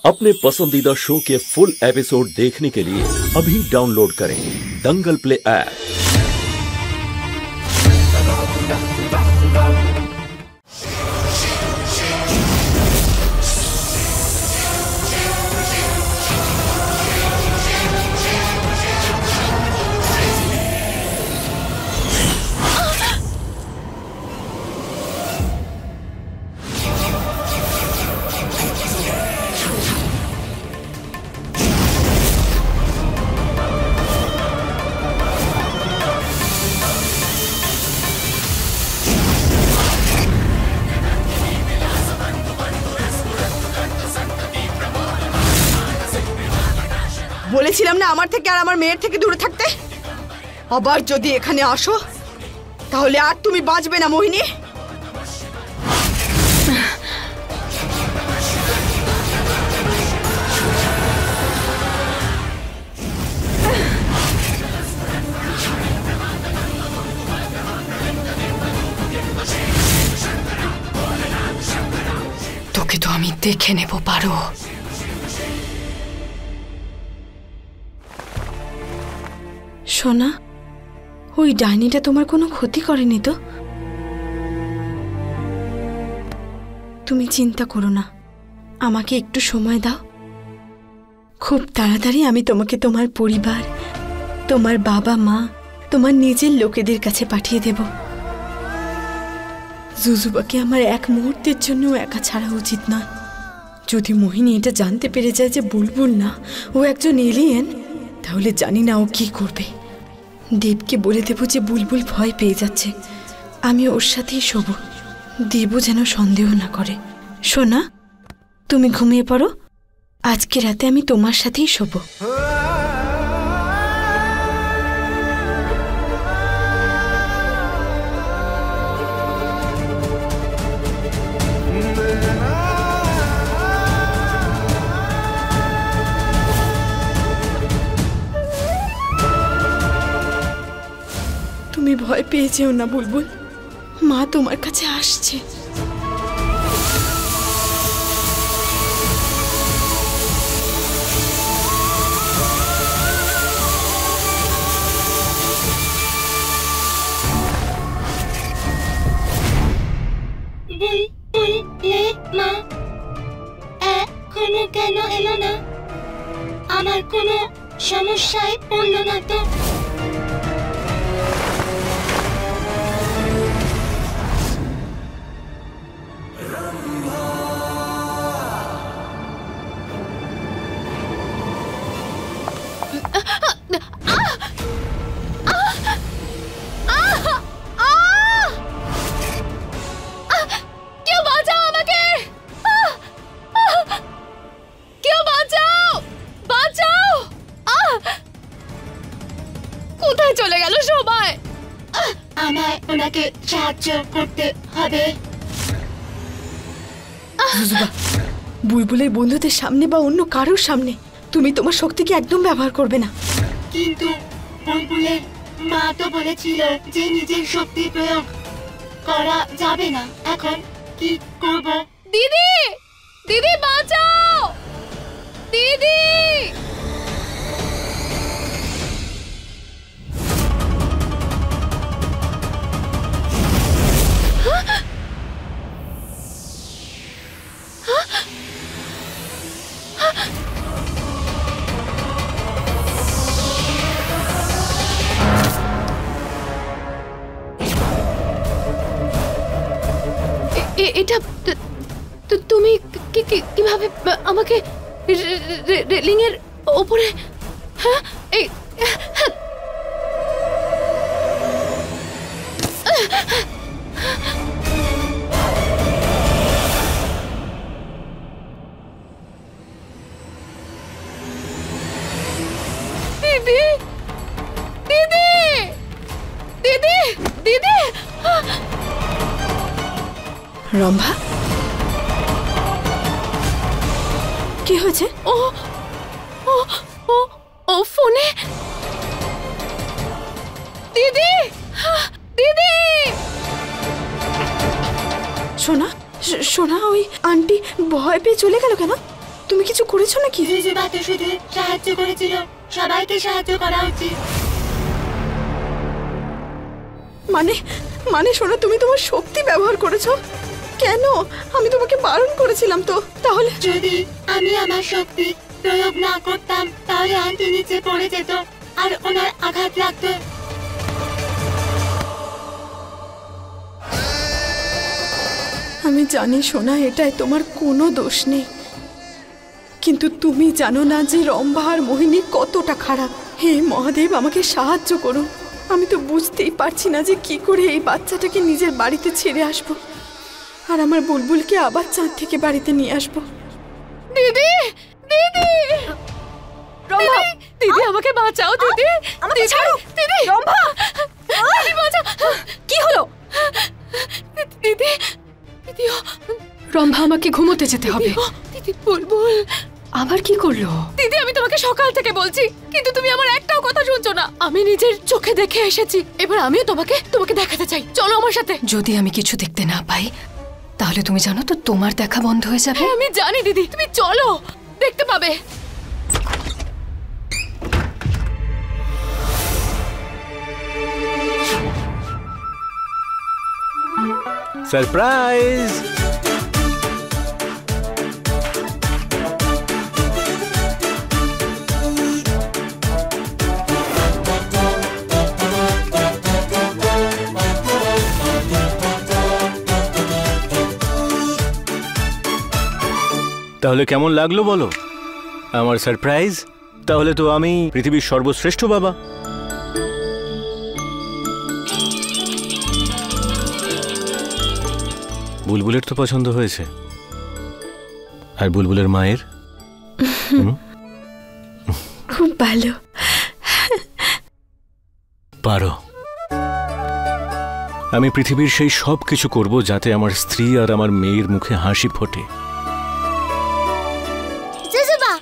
अपने पसंदीदा शो के फुल एपिसोड देखने के लिए अभी डाउनलोड करें दंगल प्ले ऐप। বলেছিলাম না আমার থেকে আর আমার মেয়ের থেকে দূরে থাকতে। আবার যদি এখানে আসো তাহলে আর তুমি বাঁচবে না মোহিনী। তোকে তো আমি দেখে নেব পারো। সোনা, ওই ডাইনিটা তোমার কোনো ক্ষতি করেনি তো? তুমি চিন্তা করো না, আমাকে একটু সময় দাও। খুব তাড়াতাড়ি আমি তোমাকে তোমার পরিবার, তোমার বাবা মা, তোমার নিজের লোকেদের কাছে পাঠিয়ে দেব। জুজুবাকে আমার এক মুহূর্তের জন্য একা ছাড়া উচিত নয়। যদি মোহিনী এটা জানতে পেরে যায় যে বুলবুল না, ও একজন এলিয়েন, তাহলে জানি না ও কি করবে। দেবকে বলে দেব যে বুলবুল ভয় পেয়ে যাচ্ছে, আমি ওর সাথেই শোব। দেবও যেন সন্দেহ না করে। সোনা, তুমি ঘুমিয়ে পড়ো, আজকে রাতে আমি তোমার সাথেই শোব। তুমি ভয় পেয়ে যেও না বুলবুল, মা তোমার কাছে আসছে। মা এখনো কেন এলো না? আমার কোনো সমস্যায় পড়লো না তো? চলে গেল সবাই। আমায় ওনাকে সাহায্য করতে হবে। বুলবুলের বন্ধুদের সামনে বা অন্য কারোর সামনে তুমি তোমার শক্তিকে একদম ব্যবহার করবে না। কিন্তু বুলবুলের মা তো বলেছিল যে নিজের শক্তি প্রয়োগ করা যাবে না। এখন কি করব? দিদি, দিদি বাঁচাও, দিদি। এটা তুমি কিভাবে আমাকে রেলিং এর ওপরে? হ্যাঁ, এই দিদি, দিদি, দিদি, দিদি। রম্ভা, কি হয়েছে? ও ও ও ও ফোনে। দিদি, দিদি। সোনা, সোনা, ওই আন্টি ভয় পেয়ে চলে গেল কেন? তুমি কিছু করেছো নাকি? জুজুবা তো শুধু সাহায্য করেছিল, সবাইকে সাহায্য করা উচিত। মানে শোনো, তুমি তোমার শক্তি ব্যবহার করেছো কেন? আমি তোমাকে বারণ করেছিলাম তো। তাহলে যদি আমি আমার শক্তি প্রয়োগ না করতাম তাহলে আন্টি নিচে পড়ে যেত আর ওনার আঘাত লাগতো। আমি জানি সোনা, এটাই তোমার কোনো দোষ নেই, কিন্তু তুমি জানো না যে রম্ভা আর মোহিনী কতটা খারাপ। হে মহাদেব, আমাকে সাহায্য করুন। আমি তো বুঝতেই পারছি না যে কি করে এই বাচ্চাটাকে নিজের বাড়িতে ছেড়ে আসবো আর আমার বুলবুলকে আবার চাঁদ থেকে বাড়িতে নিয়ে আসবো। দিদি, দিদি, রম্ভা, দিদি আমাকে বাঁচাও। দিদি, আমাকে ছাড়ো। দিদি, রম্ভা, দিদি বাঁচাও। কি হলো? দিদি, দিদি, রম্ভা, আমাকে ঘুমোতে যেতে হবে। দিদি, বুলবুল আবার কি করলো? দিদি, আমি তোমাকে সকাল থেকে বলছি, কিন্তু তুমি আমার একটাও কথা শুনছো না। আমি নিজের চোখে দেখে এসেছি, এবার আমিও তোমাকে দেখাতে চাই। চলো আমার সাথে। যদি আমি কিছু দেখতে না পাই তাহলে তুমি জানো তো তোমার দেখা বন্ধ হয়ে যাবে। হ্যাঁ, আমি জানি দিদি, তুমি চলো, দেখতে পাবে। সারপ্রাইজ! তাহলে কেমন লাগলো বলো আমার সারপ্রাইজ? তাহলে তো আমি পৃথিবীর সর্বশ্রেষ্ঠ বাবা। বুলবুলের তো পছন্দ হয়েছে, আর বুলবুলের মায়ের? খুব ভালো। পারো। আমি পৃথিবীর সেই সব কিছু করব যাতে আমার স্ত্রী আর আমার মেয়ের মুখে হাসি ফোটে। জুজুবা,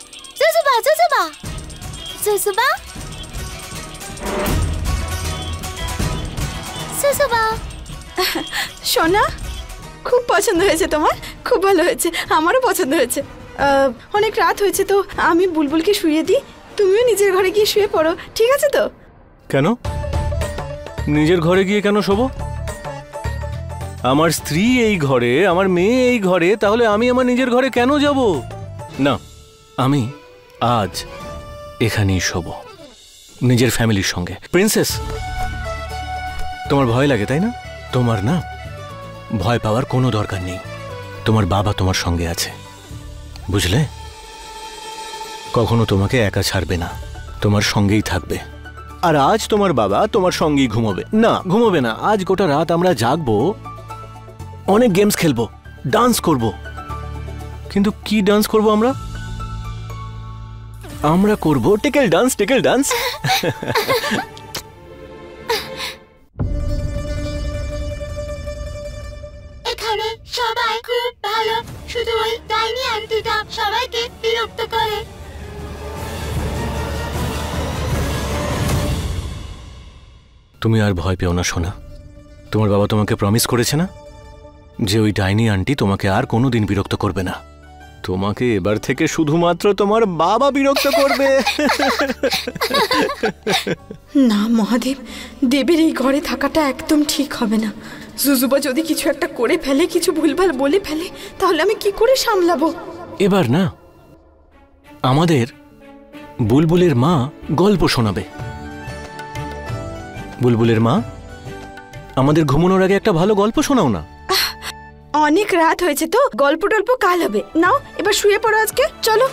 জুজুবা, জুজুবা, জুজুবা, জুজুবা। সোনা, খুব পছন্দ হয়েছে তোমার, খুব ভালো হয়েছে। আমারও পছন্দ হয়েছে। অনেক রাত হয়েছে তো আমি বুলবুলকে শুইয়ে দিই, তুমিও নিজের ঘরে গিয়ে শুয়ে পড়ো, ঠিক আছে তো? কেন নিজের ঘরে গিয়ে কেন শোবো? আমার স্ত্রী এই ঘরে, আমার মেয়ে এই ঘরে, তাহলে আমি আমার নিজের ঘরে কেন যাব? না, আমি আজ এখানেই শোবো নিজের ফ্যামিলির সঙ্গে। প্রিন্সেস, তোমার ভয় লাগে তাই না? তোমার না ভয় পাওয়ার কোনো দরকার নেই। তোমার বাবা তোমার সঙ্গে আছে, বুঝলে? কখনো তোমাকে একা ছাড়বে না, তোমার সঙ্গেই থাকবে। আর আজ তোমার বাবা তোমার সঙ্গেই ঘুমোবে। না, ঘুমোবে না, আজ গোটা রাত আমরা জাগবো, অনেক গেমস খেলবো, ডান্স করব। কিন্তু কি ডান্স করব আমরা? আমরা করব টেকেল ডান্স, টেকেল ডান্স। এখানে সবাই খুব ভালো, শুধু ওই ডাইনি আন্টিটা সবাইকে বিরক্ত করে। তুমি আর ভয় পেও না সোনা। তোমার বাবা তোমাকে প্রমিস করেছে না যে ওই ডাইনি আন্টি তোমাকে আর কোনোদিন বিরক্ত করবে না। তোমাকে এবার থেকে শুধুমাত্র তোমার বাবা বিরক্ত করবে। না মহাদেব, দেবের এই ঘরে থাকাটা একদম ঠিক হবে না। জুজুবা যদি কিছু একটা করে ফেলে, কিছু ভুলভাল বলে ফেলে, তাহলে আমি কি করে সামলাবো? এবার না, আমাদের বুলবুলের মা গল্প শোনাবে। বুলবুলের মা, আমাদের ঘুমানোর আগে একটা ভালো গল্প শোনাও না। অনেক রাত হয়েছে তো, গল্প টল্প কাল হবে। নাও এবার শুয়ে পড়ো আজকে, চলো।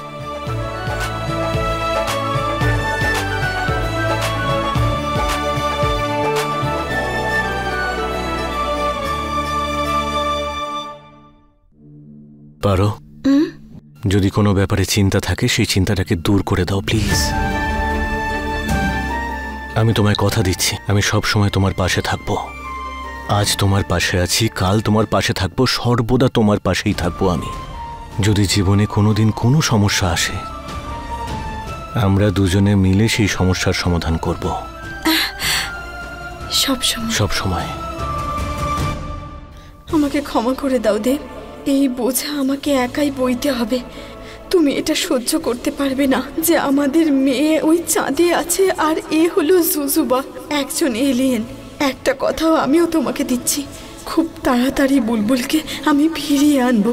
পারো, যদি কোনো ব্যাপারে চিন্তা থাকে সেই চিন্তাটাকে দূর করে দাও প্লিজ। আমি তোমায় কথা দিচ্ছি, আমি সব সময় তোমার পাশে থাকবো। আজ তোমার পাশে আছি, কাল তোমার পাশে থাকবো, সর্বদা তোমার পাশেই থাকবো আমি। যদি জীবনে কোনোদিন কোনো সমস্যা আসে, আমরা দুজনে মিলে সেই সমস্যার সমাধান করব। সব সময়। আমাকে ক্ষমা করে দাও দেব, এই বোঝা আমাকে একাই বইতে হবে। তুমি এটা সহ্য করতে পারবে না যে আমাদের মেয়ে ওই চাঁদে আছে আর এ হলো জুজুবা, একজন এলিয়েন। একটা কথাও আমিও তোমাকে দিচ্ছি, খুব তাড়াতাড়ি বুলবুলকে আমি ফিরিয়ে আনবো।